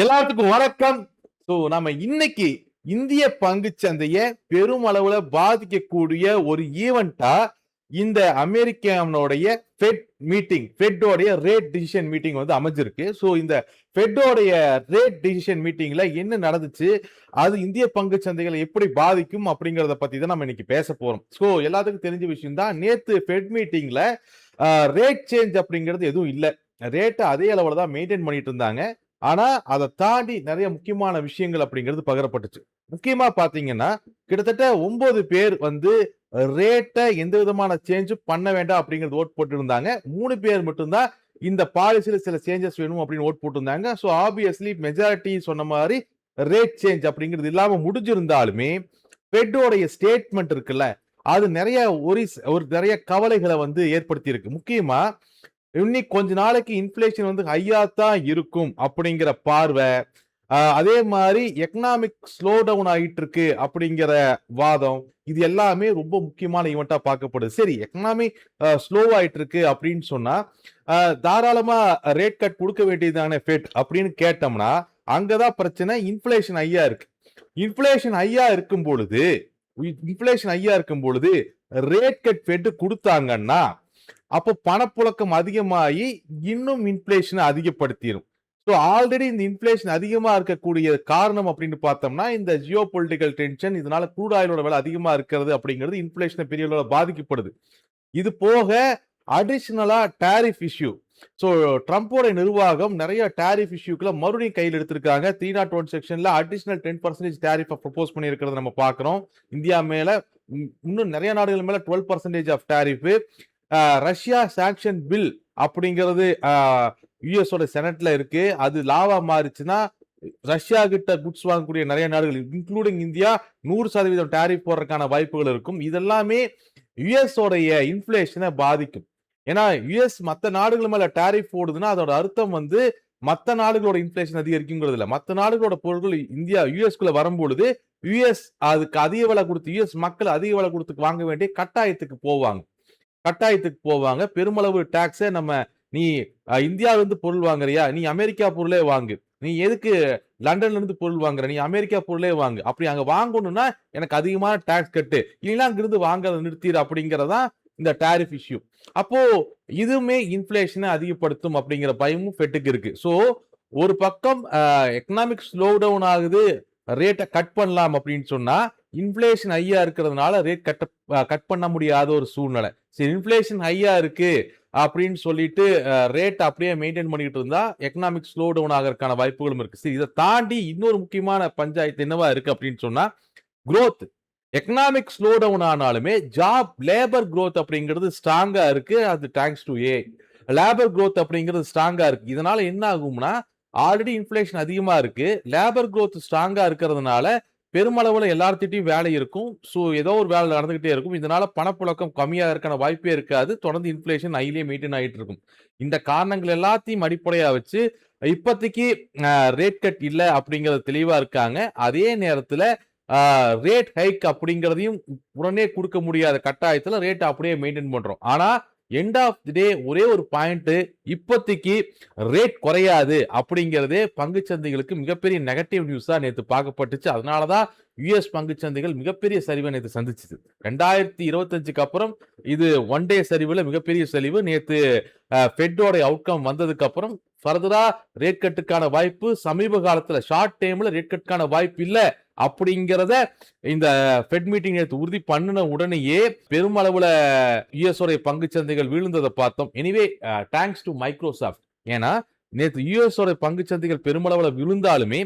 எல்லாத்துக்கும் வணக்கம். நம்ம இன்னைக்கு இந்திய பங்குச் சந்தையை பெரும் அளவுல பாதிக்கக்கூடிய ஒரு ஈவெண்டா இந்த அமெரிக்காவுடைய ஃபெட் மீட்டிங், ஃபெட்டோடைய ரேட் டிசிஷன் மீட்டிங் வந்து அமைஞ்சிருக்கு. இந்த ஃபெட்டோடைய ரேட் டிசிஷன் மீட்டிங்ல என்ன நடந்துச்சு, அது இந்திய பங்கு சந்தைகளை எப்படி பாதிக்கும் அப்படிங்கறத பத்தி தான் நம்ம இன்னைக்கு பேச போறோம். எல்லாத்துக்கும் தெரிஞ்ச விஷயம் தான், நேத்து ஃபெட் மீட்டிங்ல ரேட் சேஞ்ச் அப்படிங்கிறது எதுவும் இல்லை. ரேட்டை அதே அளவுல தான் மெயின்டைன் பண்ணிட்டு இருந்தாங்க. ஆனா அதை தாண்டி நிறைய முக்கியமான விஷயங்கள் அப்படிங்கிறது பகிரப்பட்டுச்சு. முக்கியமா பாத்தீங்கன்னா கிட்டத்தட்ட 9 பேர் வந்து ரேட்டை எந்த விதமான சேஞ்சும் பண்ண வேண்டாம் அப்படிங்கிறது ஓட் போட்டு இருந்தாங்க. 3 பேர் மட்டும்தான் இந்த பாலிசியில சில சேஞ்சஸ் வேணும் அப்படின்னு ஓட் போட்டிருந்தாங்க. ஆப்வியஸ்லி மெஜாரிட்டி சொன்ன மாதிரி ரேட் சேஞ்ச் அப்படிங்கிறது இல்லாம முடிஞ்சிருந்தாலுமே ஃபெட்டோடைய ஸ்டேட்மெண்ட் இருக்குல்ல, அது நிறைய நிறைய கவலைகளை வந்து ஏற்படுத்தி இருக்கு. முக்கியமா இன்னைக்கு கொஞ்ச நாளைக்கு இன்ஃபிளேஷன் வந்து ஹையா தான் இருக்கும் அப்படிங்கிற பார்வை, அதே மாதிரி எக்கனாமிக் ஸ்லோ டவுன் ஆகிட்டு இருக்கு அப்படிங்கிற வாதம், இது எல்லாமே ரொம்ப முக்கியமான ஈவெண்டா பார்க்கப்படுது. சரி, எக்கனாமி ஸ்லோ ஆயிட்டு இருக்கு அப்படின்னு சொன்னா தாராளமா ரேட் கட் கொடுக்க வேண்டியதான ஃபெட் அப்படின்னு கேட்டோம்னா அங்கதான் பிரச்சனை. இன்ஃபிளேஷன் ஹையா இருக்கு. இன்ஃபிளேஷன் ஹையா இருக்கும் பொழுது ரேட் கட் ஃபெட் கொடுத்தாங்கன்னா அப்போ பணப்புழக்கம் அதிகமாகி இன்னும் இன்ஃபிளேஷன் அதிகப்படுத்திடும். ஆல்ரெடி இந்த இன்ஃபிளேஷன் அதிகமா இருக்கக்கூடிய காரணம் அப்படின்னு பார்த்தோம்னா இந்த ஜியோ பொலிட்டிக்கல் டென்ஷன், இதனால க்ரூட் ஆயிலோட விலை அதிகமா இருக்கிறது அப்படிங்கிறது இன்ஃபிளேஷனை பெரிய அளவில் பாதிக்கப்படுது. இது போக அடிஷனலா டாரிஃப் இஷ்யூ. ட்ரம்போட நிர்வாகம் நிறைய டாரிஃப் இஷ்யூக்களை மறுபடியும் கையில் எடுத்திருக்காங்க. 301 செக்ஷன்ல அடிஷனல் 10% டாரிஃப் ப்ரொபோஸ் பண்ணியிருக்கிறத நம்ம பார்க்கிறோம். இந்தியா மேல இன்னும் நிறைய நாடுகள் மேல 12% of tariff. Russia sanction bill அப்படிங்கிறது யுஎஸ் ஓட செனட்ல இருக்கு. அது லாவா மாறிச்சுன்னா ரஷ்யா கிட்ட குட்ஸ் வாங்கக்கூடிய நிறைய நாடுகள் இன்க்ளூடிங் இந்தியா 100% டாரிஃப் போடுறதுக்கான வாய்ப்புகள் இருக்கும். இதெல்லாமே யுஎஸ் உடைய இன்ஃபிளேஷனை பாதிக்கும். ஏன்னா யுஎஸ் மற்ற நாடுகள் மேல டாரிஃப் போடுதுன்னா அதோட அர்த்தம் வந்து மற்ற நாடுகளோட இன்ஃபிளேஷன் அதிகரிக்குங்கிறது இல்லை. மற்ற நாடுகளோட பொருட்கள் இந்தியா யுஎஸ்குள்ள வரும்பொழுது யுஎஸ் அதுக்கு அதிக விலை கொடுத்து, யுஎஸ் மக்கள் அதிக விலை கொடுத்து வாங்க வேண்டிய கட்டாயத்துக்கு போவாங்க. பெருமளவு டாக்ஸை நீ இந்தியாவில இருந்து பொருள் வாங்குறியா, நீ அமெரிக்கா பொருளே வாங்கு. நீ எதுக்கு லண்டன்ல இருந்து பொருள் வாங்குற, நீ அமெரிக்கா பொருளே வாங்கு. அப்படி அங்க வாங்கணும்னா எனக்கு அதிகமான டாக்ஸ் கட்டு, இல்லைன்னா அங்கிருந்து வாங்கறத நிறுத்திடு அப்படிங்கறதா இந்த டாரிஃப் இஷ்யூ. அப்போ இதுவுமே இன்ஃபிளேஷனை அதிகப்படுத்தும் அப்படிங்கிற பயமும் ஃபெட்டுக்கு இருக்கு. ஒரு பக்கம் எக்கனாமிக் ஸ்லோ டவுன் ஆகுது, ரேட்டை கட் பண்ணலாம் அப்படின்னு சொன்னா இன்ஃபிளேஷன் ஹையா இருக்கிறதுனால ரேட் கட் பண்ண முடியாத ஒரு சூழ்நிலை. சரி, இன்ஃபிளேஷன் ஹையா இருக்கு அப்படின்னு சொல்லிட்டு ரேட் அப்படியே மெயின்டைன் பண்ணிட்டு இருந்தா எக்கனாமிக் ஸ்லோ டவுன் ஆகிறதுக்கான வாய்ப்புகளும் இருக்கு. சரி, இதை தாண்டி இன்னொரு முக்கியமான பஞ்சாயத்து என்னவா இருக்கு அப்படின்னு சொன்னா growth. எக்கனாமிக் ஸ்லோ டவுன் ஆனாலுமே லேபர் growth அப்படிங்கிறது ஸ்ட்ராங்கா இருக்கு. அது தேங்க்ஸ் டு லேபர் growth அப்படிங்கிறது ஸ்ட்ராங்கா இருக்கு. இதனால என்ன ஆகும்னா, ஆல்ரெடி இன்ஃபிளேஷன் அதிகமா இருக்கு, லேபர் growth ஸ்ட்ராங்கா இருக்கிறதுனால பெருமளவுல எல்லார்த்திட்டையும் வேலை இருக்கும். ஏதோ ஒரு வேலை நடந்துகிட்டே இருக்கும். இதனால பணப்புழக்கம் கம்மியாக இருக்கான வாய்ப்பே இருக்காது. தொடர்ந்து இன்ஃபிளேஷன் ஹைலியே மெயின்டைன் ஆகிட்டு இருக்கும். இந்த காரணங்கள் எல்லாத்தையும் அடிப்படையா வச்சு இப்போதைக்கு ரேட் கட் இல்லை அப்படிங்கிறது தெளிவா இருக்காங்க. அதே நேரத்துல ரேட் ஹைக் அப்படிங்கிறதையும் உடனே கொடுக்க முடியாத கட்டாயத்துல ரேட் அப்படியே மெயின்டைன் பண்றோம். ஆனா எண்ட் ஆஃப் தி டே ஒரே ஒரு பாயிண்ட், இப்போதைக்கு ரேட் குறையாது அப்படிங்கிறதே பங்குச்சந்தைகளுக்கு மிகப்பெரிய நெகட்டிவ் நியூஸா நேற்று பார்க்கப்பட்டுச்சு. அதனாலதான் யுஎஸ் பங்குச்சந்தைகள் மிகப்பெரிய சரிவை நேற்று சந்திச்சது. 2025க்கு அப்புறம் இது ஒன் டே சரிவுல மிகப்பெரிய சரிவு. நேற்று ஃபெட்டோட அவுட்கம் வந்ததுக்கு அப்புறம் ஃபர்தரா ரேட் கட்டுக்கான வாய்ப்பு சமீப காலத்துல ஷார்ட் டைம்ல ரேட் கட்டுக்கான வாய்ப்பு இல்லை அப்படிங்கிறத இந்த ஃபெட் மீட்டிங் நேற்று உறுதி பண்ணின உடனேயே பெருமளவுல யுஎஸ் உடைய பங்கு சந்தைகள் வீழ்ந்ததை பார்த்தோம். Anyway thanks to Microsoft. ஏன்னா நேற்று யுஎஸ் உடைய பங்கு சந்தைகள் பெருமளவுல விழுந்தாலுமே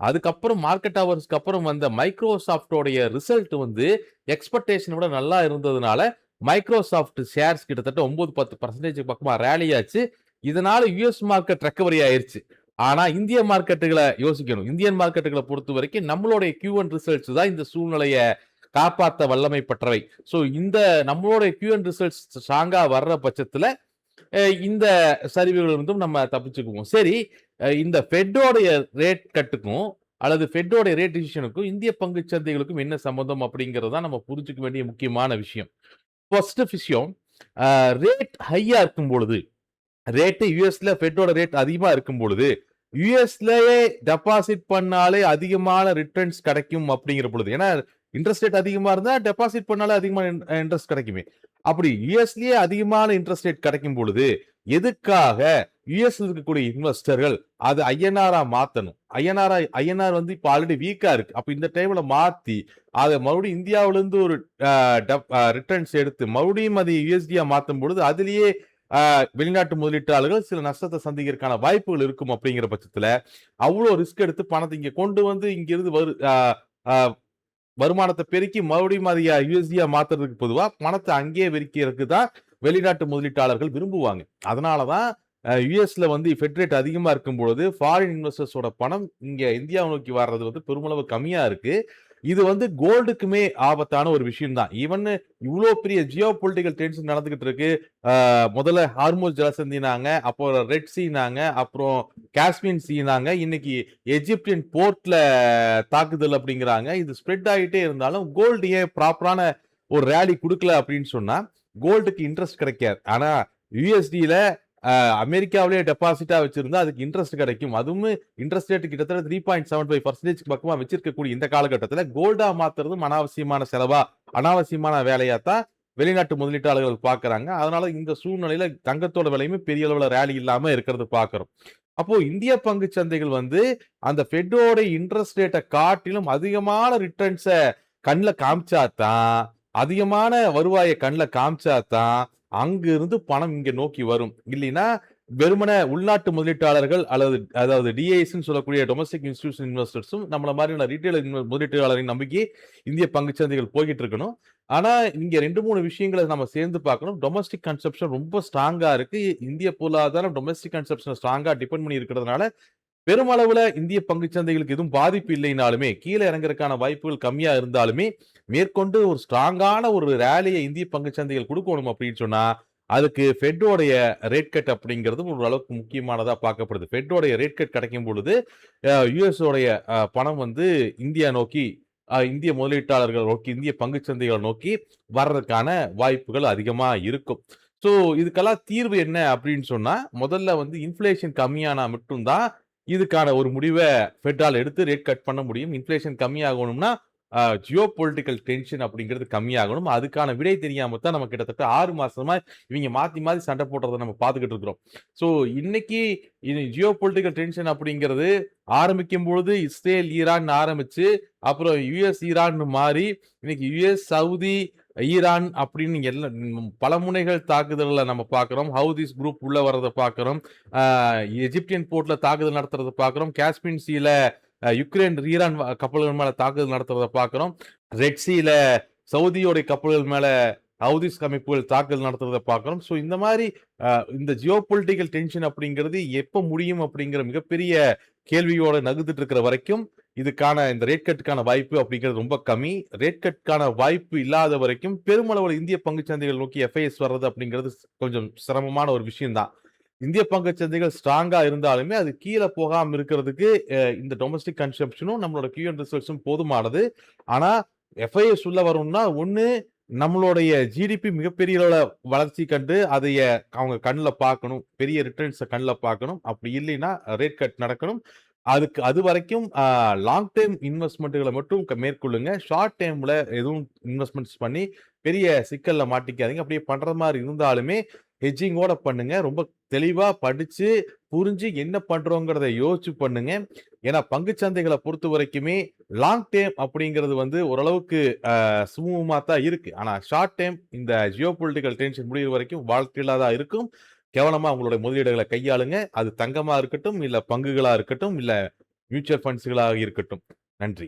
அதுக்கப்புறம் மார்க்கெட் ஹவர்ஸ்க்கு அப்புறம் வந்த மைக்ரோசாஃப்டோடைய ரிசல்ட் வந்து எக்ஸ்பெக்டேஷனை விட நல்லா இருந்ததுனால மைக்ரோசாஃப்ட் ஷேர்ஸ் கிட்டத்தட்ட 9-10% பக்கமா ரேலி ஆச்சு. இதனால யுஎஸ் மார்க்கெட் ரெக்கவரி ஆயிருச்சு. ஆனா இந்திய மார்க்கெட்டுகளை யோசிக்கணும். இந்தியன் மார்க்கெட்டுகளை பொறுத்த வரைக்கும் நம்மளுடைய Q1 ரிசல்ட்ஸ் தான் இந்த சூழ்நிலையை காப்பாற்ற வல்லமை பெற்றவை. இந்த நம்மளுடைய Q1 ரிசல்ட்ஸ் ஸ்ட்ராங்கா வர்ற பட்சத்துல இந்த சரிவுகள் இருந்தும் நம்ம தப்பிச்சுக்குவோம். சரி, இந்த ஃபெட்டோடைய ரேட் கட்டுக்கும் அல்லது ஃபெட்டோடைய ரேட் டிசிஷனுக்கும் இந்திய பங்கு சந்தைகளுக்கும் என்ன சம்பந்தம் அப்படிங்கிறது தான் நம்ம புரிஞ்சுக்க வேண்டிய முக்கியமான விஷயம். ஃபர்ஸ்ட் விஷயம், ரேட் ஹையா இருக்கும் பொழுது, ரேட்டு யுஎஸ்ல ஃபெட்டோட ரேட் அதிகமா இருக்கும் பொழுது யுஎஸ்லயே டெபாசிட் பண்ணாலே அதிகமான ரிட்டர்ன்ஸ் கிடைக்கும் அப்படிங்கிற பொழுது, ஏன்னா இன்ட்ரெஸ்ட் ரேட் அதிகமா இருந்தா டெபாசிட் பண்ணாலே அதிகமான இன்ட்ரெஸ்ட் கிடைக்குமே. அப்படி யுஎஸ்லயே அதிகமான இன்ட்ரெஸ்ட் ரேட் கிடைக்கும் பொழுது, எதுக்காக யுஎஸ்ல இருக்கக்கூடிய இன்வெஸ்டர்கள் அது ஐஎன்ஆரா மாத்தணும்? ஐஎன்ஆர் வந்து இப்ப ஆல்ரெடி வீக்கா இருக்கு. அப்ப இந்த டைம்ல மாத்தி, அத மறுபடியும் இந்தியாவிலிருந்து ஒரு ரிட்டர்ன்ஸ் எடுத்து மறுபடியும் அதை யுஎஸ்டியா மாத்தும் பொழுது, அதிலேயே வெளிநாட்டு முதலீட்டாளர்கள் சில நஷ்டத்தை சந்திக்கிறதுக்கான வாய்ப்புகள் இருக்கும் அப்படிங்கிற பட்சத்துல, அவ்வளோ ரிஸ்க் எடுத்து பணத்தை இங்க கொண்டு வந்து இங்கிருந்து வருமானத்தை பெருக்கி மறுபடியும் அதை யுஎஸ்டியா மாத்துறதுக்கு பொதுவா பணத்தை அங்கேயே விரிக்கிறதுக்கு தான் வெளிநாட்டு முதலீட்டாளர்கள் விரும்புவாங்க. அதனாலதான் யுஎஸ்ல வந்து ஃபெட் ரேட் அதிகமா இருக்கும் பொழுது ஃபாரின் இன்வெஸ்டர்ஸோட பணம் இங்க இந்தியாவை நோக்கி வர்றது வந்து பெருமளவு கம்மியா இருக்கு. இது வந்து கோல்டுக்குமே ஆபத்தான ஒரு விஷயம் தான். ஈவன் இவ்வளோ பெரிய ஜியோ பொலிட்டிக்கல் டென்ஷன் நடந்துகிட்டு இருக்கு. முதல்ல ஹார்மோஸ் ஜலசந்தினாங்க, அப்புறம் ரெட் சீனாங்க, அப்புறம் காஸ்பியன் சீனாங்க, இன்னைக்கு எஜிப்தியன் போர்ட்ல தாக்குதல் அப்படிங்கிறாங்க. இது ஸ்ப்ரெட் ஆகிட்டே இருந்தாலும் கோல்டு ஏன் ப்ராப்பரான ஒரு ரேலி கொடுக்கல அப்படின்னு சொன்னா கோல்டுக்கு இன்ட்ரெஸ்ட் கிடைக்காது. ஆனா யுஎஸ்டில அமெரிக்காவிலேயே டெபாசிட்டா வச்சிருந்தா அதுக்கு இன்ட்ரெஸ்ட் கிடைக்கும். அதுவும் இன்ட்ரெஸ்ட் ரேட் கிட்டத்தட்ட 3.75% பக்கமா வச்சிருக்கக்கூடிய இந்த காலகட்டத்தில் கோல்டா மாத்துறதும் அனாவசியமான செலவா, அனாவசியமான வேலையாத்தான் வெளிநாட்டு முதலீட்டாளர்கள் பாக்குறாங்க. அதனால இந்த சூழ்நிலையில தங்கத்தோட விலையுமே பெரிய அளவுல ரேலி இல்லாம இருக்கிறது பாக்குறோம். அப்போ இந்திய பங்கு சந்தைகள் வந்து அந்த ஃபெட்டோட இன்ட்ரெஸ்ட் ரேட்டை காட்டிலும் அதிகமான ரிட்டர்ன்ஸை கண்ணுல காமிச்சாதான், அதிகமான வருவாயை கண்ணுல காமிச்சாதான் அங்க இருந்து பணம் இங்க நோக்கி வரும். இல்லைன்னா வெறுமன உள்நாட்டு முதலீட்டாளர்கள் அதாவது டிஐஎஸ் சொல்லக்கூடிய டொமஸ்டிக் இன்ஸ்டிடியூஷன் இன்வெஸ்டர்ஸும் நம்மள மாதிரியான ரீட்டைல் முதலீட்டாளரின் நம்பிக்கை இந்திய பங்குச்சந்தைகள் போய்கிட்டு இருக்கணும். ஆனா இங்க 2-3 விஷயங்களை நம்ம சேர்ந்து பார்க்கணும். டொமஸ்டிக் கன்சப்ஷன் ரொம்ப ஸ்ட்ராங்கா இருக்கு. இந்திய பொருளாதாரம் டொமஸ்டிக் கன்சப்ஷன் ஸ்ட்ராங்கா டிபெண்ட் பண்ணி இருக்கிறதுனால பெருமளவுல இந்திய பங்குச்சந்தைகளுக்கு எதுவும் பாதிப்பு இல்லைனாலுமே, கீழே இறங்குறதுக்கான வாய்ப்புகள் கம்மியா இருந்தாலுமே, மேற்கொண்டு ஒரு ஸ்ட்ராங்கான ஒரு ரேலியை இந்திய பங்குச்சந்தைகள் கொடுக்கணும் அப்படின்னு சொன்னா, அதுக்கு ஃபெட்டோடைய ரேட் கட் அப்படிங்கிறது ஒரு அளவுக்கு முக்கியமானதா பார்க்கப்படுது. ஃபெட்டோடைய ரேட் கட் கிடைக்கும் பொழுது, யுஎஸ் உடைய பணம் வந்து இந்தியா நோக்கி, இந்திய முதலீட்டாளர்கள் நோக்கி, இந்திய பங்குச்சந்தைகளை நோக்கி வர்றதுக்கான வாய்ப்புகள் அதிகமா இருக்கும். ஸோ இதுக்கெல்லாம் தீர்வு என்ன அப்படின்னு சொன்னா, முதல்ல வந்து இன்ஃப்ளேஷன் கம்மியானா மட்டும்தான் இதுக்கான ஒரு முடிவை ஃபெட்டால் எடுத்து ரேட் கட் பண்ண முடியும். இன்ஃப்ளேஷன் கம்மியாகணும்னா ஜியோ பொலிட்டிக்கல் டென்ஷன் அப்படிங்கிறது கம்மியாகணும். அதுக்கான விடை தெரியாம தான் நம்ம கிட்டத்தட்ட 6 மாசமா இவங்க மாத்தி மாத்தி சண்டை போடுறதை நம்ம பார்த்துக்கிட்டு இருக்கிறோம். ஸோ இன்னைக்கு ஜியோ பொலிட்டிக்கல் டென்ஷன் அப்படிங்கிறது ஆரம்பிக்கும் பொழுது இஸ்ரேல் ஈரான் ஆரம்பிச்சு, அப்புறம் யுஎஸ் ஈரான் மாறி, இன்னைக்கு யுஎஸ் சவுதி ஈரான் அப்படின்னு பல முனைகள் தாக்குதல்களை நம்ம பார்க்கிறோம். ஹவுதிஸ் குரூப் உள்ள வர்றதை பார்க்கிறோம். எஜிப்தியன் போர்ட்ல தாக்குதல் நடத்துறதை பார்க்கிறோம். காஸ்பியன் சீல யுக்ரைன் ஈரான் கப்பல்கள் மேல தாக்குதல் நடத்துறதை பார்க்கிறோம். ரெட் சீல சவுதியோடைய கப்பல்கள் மேல ஹவுதிஸ் அமைப்புகள் தாக்குதல் நடத்துறதை பார்க்கிறோம். ஸோ இந்த மாதிரி இந்த ஜியோ பொலிட்டிக்கல் டென்ஷன் அப்படிங்கிறது எப்ப முடியும் அப்படிங்கிற மிகப்பெரிய கேள்வியோட நகுத்துட்டு இருக்கிற வரைக்கும் இதுக்கான இந்த ரேட் கட்டுக்கான வாய்ப்பு அப்படிங்கிறது ரொம்ப கம்மி. ரேட் கட்டுக்கான வாய்ப்பு இல்லாத வரைக்கும் பெருமளவில் இந்திய பங்குச்சந்தைகள் நோக்கி எஃப்ஐஎஸ் வர்றது அப்படிங்கிறது கொஞ்சம் சிரமமான ஒரு விஷயம் தான். இந்திய பங்குச்சந்தைகள் ஸ்ட்ராங்கா இருந்தாலுமே அது கீழே போகாம இருக்கிறதுக்கு இந்த டொமஸ்டிக் கன்சம்ஷனும் நம்மளோட கியூஎன் ரிசல்ட்ஸும் போதுமானது. ஆனா எஃப்ஐஎஸ் உள்ள வரும்னா ஒண்ணு நம்மளுடைய ஜிடிபி மிகப்பெரிய வளர்ச்சி கண்டு அதைய அவங்க கண்ணுல பார்க்கணும், பெரிய ரிட்டர்ன்ஸை கண்ணுல பார்க்கணும். அப்படி இல்லைன்னா ரேட் கட் நடக்கணும். அது வரைக்கும் லாங் டேர்ம் இன்வெஸ்ட்மெண்ட்டுகளை மட்டும் மேற்கொள்ளுங்க. ஷார்ட் டேர்ம்ல எதுவும் இன்வெஸ்ட்மெண்ட்ஸ் பண்ணி பெரிய சிக்கல்ல மாட்டிக்காதீங்க. அப்படியே பண்ற மாதிரி இருந்தாலுமே ஹெட்ஜிங்கோட பண்ணுங்க. ரொம்ப தெளிவா படிச்சு புரிஞ்சு என்ன பண்றோங்கிறத யோசிச்சு பண்ணுங்க. ஏன்னா பங்குச்சந்தைகளை பொறுத்த வரைக்குமே லாங் டேர்ம் அப்படிங்கிறது வந்து ஓரளவுக்கு சுமூகமா தான் இருக்கு. ஆனா ஷார்ட் டேர்ம் இந்த ஜியோ பொலிட்டிக்கல் டென்ஷன் முடிகிற வரைக்கும் வாழ்க்கையில தான் இருக்கும். கவனமா உங்களுடைய முதலீடுகளை கையாளுங்க. அது தங்கமா இருக்கட்டும், இல்ல பங்குகளா இருக்கட்டும், இல்ல மியூச்சுவல் ஃபண்ட்ஸ்களா இருக்கட்டும். நன்றி.